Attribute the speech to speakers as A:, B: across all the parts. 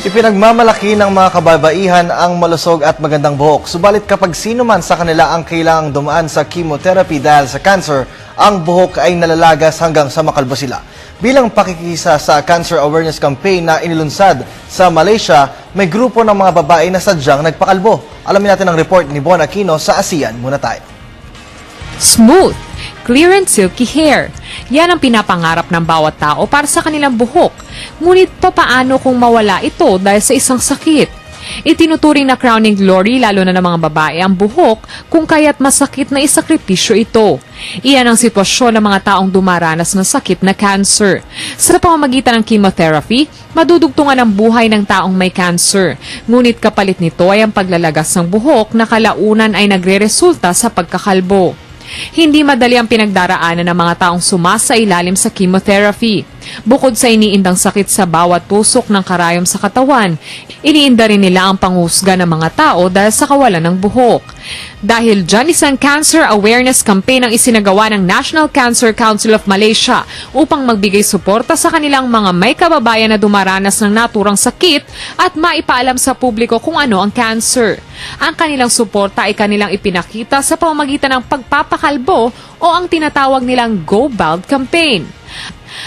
A: Ipinagmamalaki ng mga kababaihan ang malusog at magandang buhok. Subalit kapag sino man sa kanila ang kailangang dumaan sa chemotherapy dahil sa cancer, ang buhok ay nalalagas hanggang sa makalbo sila. Bilang pakikisa sa Cancer Awareness Campaign na inilunsad sa Malaysia, may grupo ng mga babae na sadyang nagpakalbo. Alamin natin ang report ni Bon Aquino sa ASEAN Muna Tayo.
B: Smooth, clear and silky hair. Yan ang pinapangarap ng bawat tao para sa kanilang buhok. Ngunit papaano kung mawala ito dahil sa isang sakit? Itinuturing na crowning glory lalo na ng mga babae ang buhok kung kaya't masakit na isakripisyo ito. Iyan ang sitwasyon ng mga taong dumaranas ng sakit na cancer. Sa pamamagitan ng chemotherapy, madudugtungan ang buhay ng taong may cancer. Ngunit kapalit nito ay ang paglalagas ng buhok na kalaunan ay nagreresulta sa pagkakalbo. Hindi madali ang pinagdaraanan ng mga taong sumasailalim sa chemotherapy. Bukod sa iniindang sakit sa bawat tusok ng karayom sa katawan, iniinda rin nila ang panghusga ng mga tao dahil sa kawalan ng buhok. Dahil dyan, isang cancer awareness campaign ang isinagawa ng National Cancer Council of Malaysia upang magbigay suporta sa kanilang mga may kababayan na dumaranas ng naturang sakit at maipaalam sa publiko kung ano ang cancer. Ang kanilang suporta ay kanilang ipinakita sa pamamagitan ng pagpapakalbo o ang tinatawag nilang Go Bald campaign.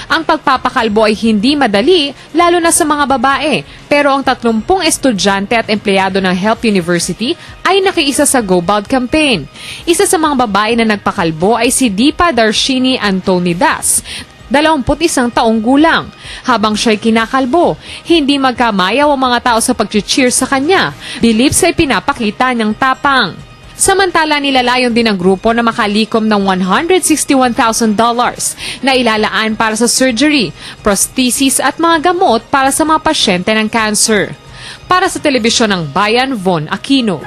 B: Ang pagpapakalbo ay hindi madali, lalo na sa mga babae. Pero ang 30 estudyante at empleyado ng Health University ay nakiisa sa Go Bald campaign. Isa sa mga babae na nagpakalbo ay si Deepa Darshini Antonidas, 21 taong gulang. Habang siya'y kinakalbo, hindi magkamayaw ang mga tao sa pag-cheer sa kanya, bilib sa ipinapakita niyang tapang. Samantala, nilalayon din ng grupo na makalikom ng $161,000 na ilalaan para sa surgery, prosthesis at mga gamot para sa mga pasyente ng cancer. Para sa telebisyon ng Bayan, Von Aquino.